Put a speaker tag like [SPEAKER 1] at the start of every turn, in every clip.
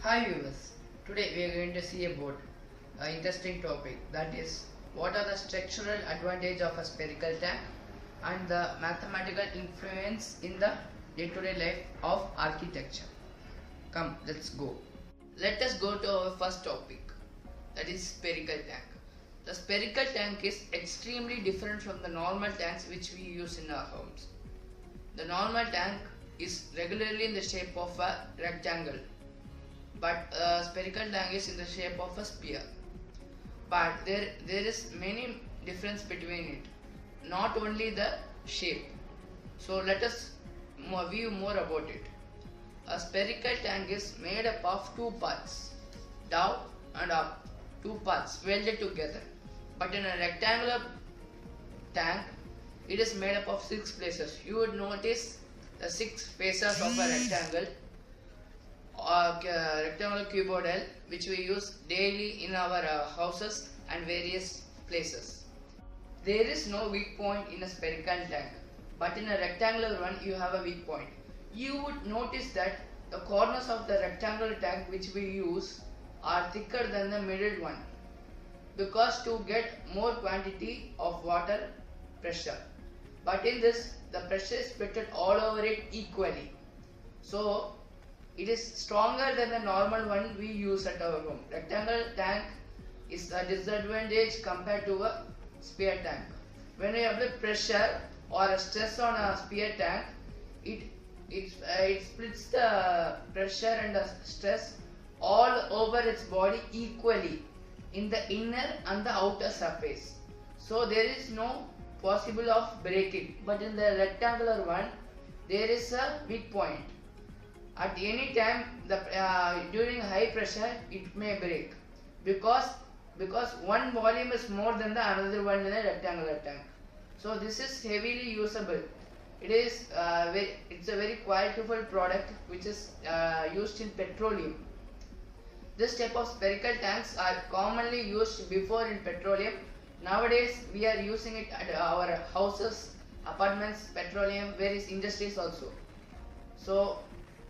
[SPEAKER 1] Hi viewers, today we are going to see about an interesting topic, that is what are the structural advantage of a spherical tank and the mathematical influence in the day-to-day life of architecture. Come, let's go. Let us go to our first topic, that is spherical tank. The spherical tank is extremely different from the normal tanks which we use in our homes. The normal tank is regularly in the shape of a rectangle, but a spherical tank is in the shape of a sphere. But there is many difference between it, not only the shape. So let us view more about it. A spherical tank is made up of two parts, down and up, two parts welded together. But in a rectangular tank, it is made up of 6 places. You would notice the 6 faces of a rectangle or rectangular cuboidal, which we use daily in our houses and various places. There is no weak point in a spherical tank, but in a rectangular one you have a weak point. You would notice that the corners of the rectangular tank which we use are thicker than the middle one, because to get more quantity of water pressure. But in this, the pressure is spread all over it equally. So it is stronger than the normal one we use at our home. Rectangular tank is a disadvantage compared to a sphere tank. When we apply pressure or a stress on a sphere tank, it splits the pressure and the stress all over its body equally in the inner and the outer surface. So there is no possible of breaking. But in the rectangular one, there is a weak point. At any time, during high pressure, it may break because one volume is more than the another one in a rectangular tank. So this is heavily usable. It's a very qualitable product which is used in petroleum. This type of spherical tanks are commonly used before in petroleum. Nowadays we are using it at our houses, apartments, petroleum, various industries also. So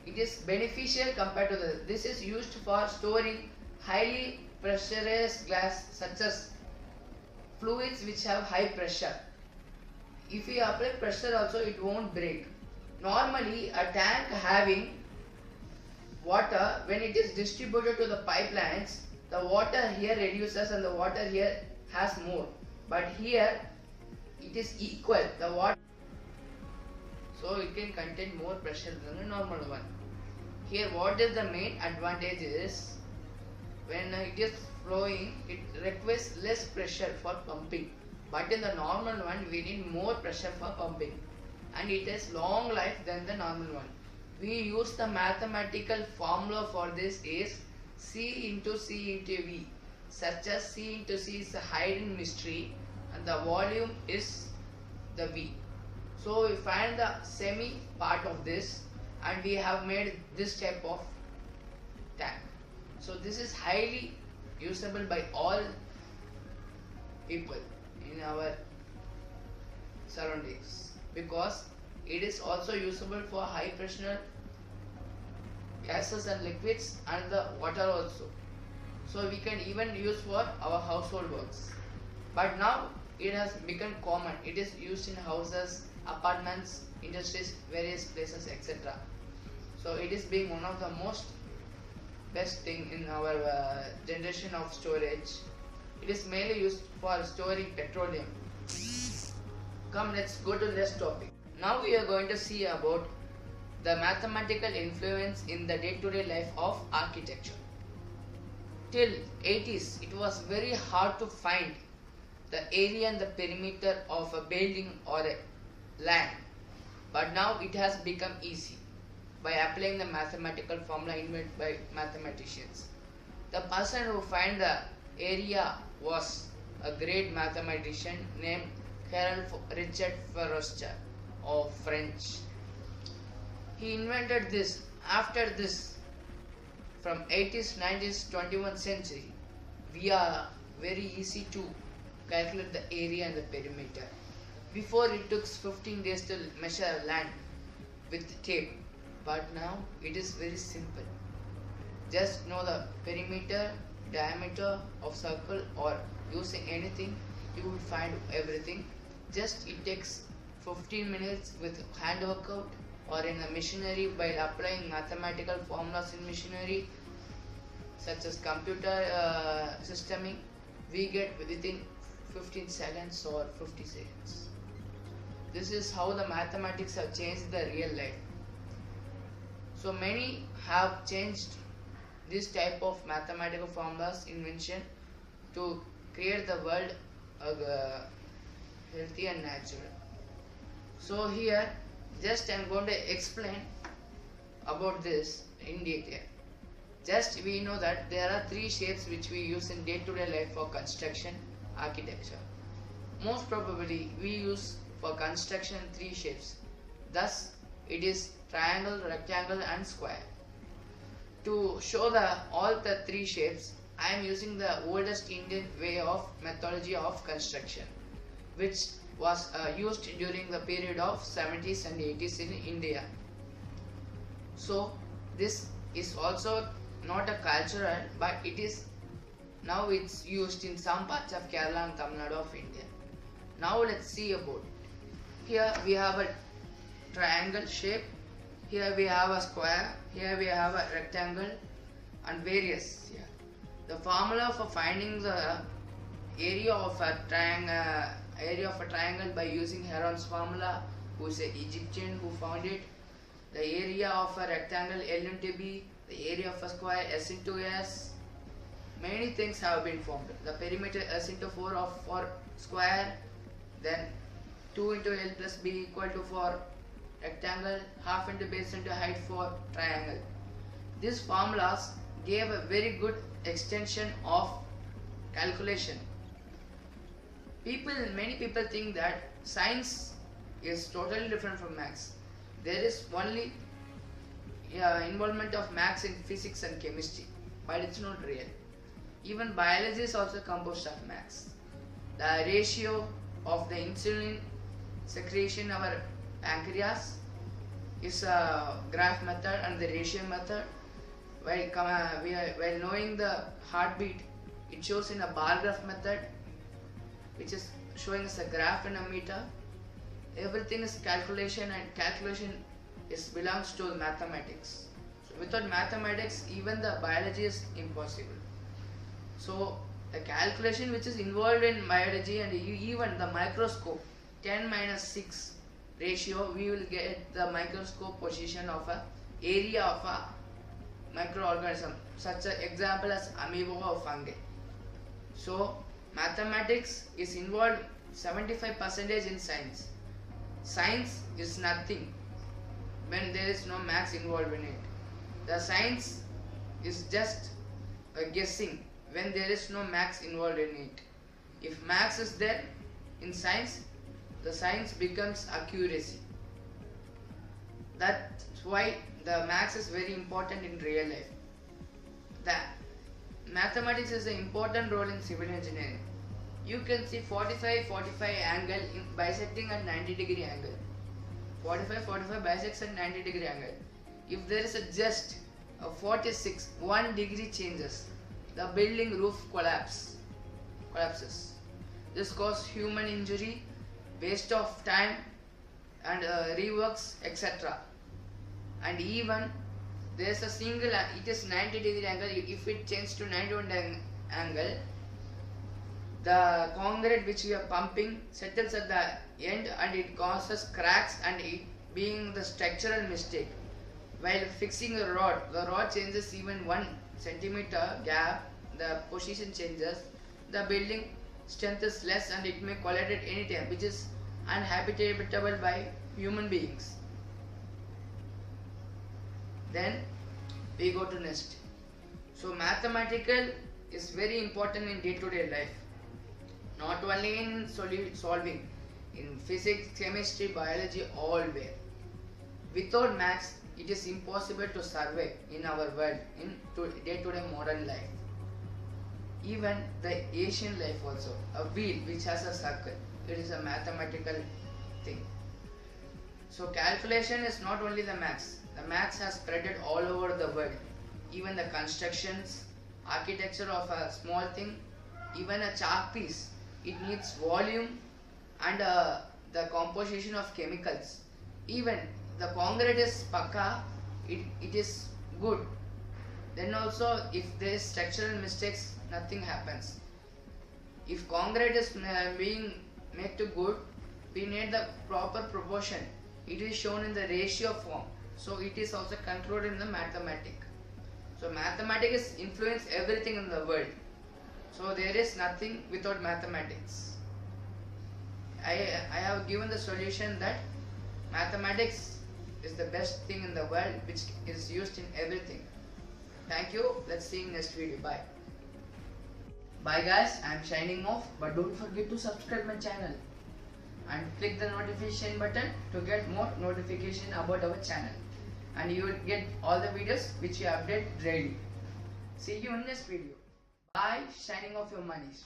[SPEAKER 1] it is beneficial compared to this is used for storing highly pressurized gas such as fluids which have high pressure. If we apply pressure also, it won't break. Normally a tank having water, when it is distributed to the pipelines, the water here reduces and the water here has more. But here it is equal, the water, so it can contain more pressure than the normal one. Here what is the main advantage is, when it is flowing, it requires less pressure for pumping. But in the normal one, we need more pressure for pumping, and it has long life than the normal one. We use the mathematical formula for this is C into C into V, such as C into C is a hidden mystery and the volume is the V. So we find the semi part of this and we have made this type of tank. So this is highly usable by all people in our surroundings, because it is also usable for high pressure gases and liquids and the water also. So we can even use for our household works. But now it has become common. It is used in houses, apartments, industries, various places, etc. So it is being one of the most best thing in our generation of storage. It is mainly used for storing petroleum. Come, let's go to the next topic. Now we are going to see about the mathematical influence in the day-to-day life of architecture. Till 80s, it was very hard to find the area and the perimeter of a building or a land. But now it has become easy by applying the mathematical formula invented by mathematicians. The person who found the area was a great mathematician named Carl Richard Forestier of French. He invented this. After this, from 80s, 90s, 21st century, we are very easy to calculate the area and the perimeter. Before it took 15 days to measure land with tape, but now it is very simple. just know the perimeter, diameter of circle, or using anything, you will find everything. Just it takes 15 minutes with hand workout or in a machinery by applying mathematical formulas in machinery such as computer systeming, we get within 15 seconds or 50 seconds. This is how the mathematics have changed the real life. So many have changed this type of mathematical formulas invention to create the world healthy and natural. So here just I am going to explain about this in detail. Just we know that there are three shapes which we use in day-to-day life for construction, architecture. Most probably we use for construction three shapes. Thus it is triangle, rectangle and square. To show all the three shapes, I am using the oldest Indian way of methodology of construction, which was used during the period of 70s and 80s in India. So this is also not a cultural, but it is now it's used in some parts of Kerala and Tamil Nadu of India. Now let's see about. Here we have a triangle shape, here we have a square, here we have a rectangle and various here. The formula for finding the area of a triangle by using Heron's formula, who is an Egyptian who found it. The area of a rectangle L into B, the area of a square S into S. Many things have been formed. The perimeter S into 4 for square, then 2 into L plus B equal to for rectangle, half into base into height for triangle. These formulas gave a very good extension of calculation. Many people think that science is totally different from maths. There is only involvement of maths in physics and chemistry, but it's not real. Even biology is also composed of maths. The ratio of the insulin secretion in our pancreas is a graph method and the ratio method. While knowing the heartbeat, it shows in a bar graph method, which is showing us a graph in a meter. Everything is calculation, and calculation belongs to mathematics. So without mathematics, even the biology is impossible. So the calculation which is involved in biology, and even the microscope 10-6 ratio, we will get the microscope position of a area of a microorganism, such an example as amoeba or fungi. So mathematics is involved 75% in science. Science is nothing when there is no maths involved in it. The science is just a guessing when there is no maths involved in it. If maths is there in science, the science becomes accuracy. That's why the maths is very important in real life. The mathematics is an important role in civil engineering. You can see 45 angle in bisecting at 90-degree angle. 45 bisects at 90-degree angle. If there is just a 46, 1 degree changes, the building roof collapses. This causes human injury, waste of time and reworks, etc. And even there is a single, it is 90-degree angle. If it changes to 91 angle, the concrete which we are pumping settles at the end and it causes cracks, and it being the structural mistake. While fixing the rod changes even 1 centimeter gap, the position changes, the building strength is less and it may collide at any time, which is uninhabitable by human beings. Then we go to next. So mathematical is very important in day-to-day life. Not only in solving, in physics, chemistry, biology, all where. Without maths, it is impossible to survive in our world, in day-to-day modern life. Even the Asian life also, a wheel which has a circle, it is a mathematical thing. So calculation is not only the maths has spread all over the world. even the constructions, architecture of a small thing, even a chalk piece. It needs volume and the composition of chemicals. Even the concrete is pakka, it is good. Then also if there is structural mistakes, nothing happens. If concrete is being made to good, we need the proper proportion. It is shown in the ratio form. So it is also controlled in the mathematics. So mathematics influence everything in the world. So there is nothing without mathematics. I have given the solution that mathematics is the best thing in the world which is used in everything. Thank you. Let's see in next video. Bye. Bye guys. I am signing off, but don't forget to subscribe my channel and click the notification button to get more notification about our channel, and you will get all the videos which we update daily. See you in next video. Bye. Signing off, your Manish.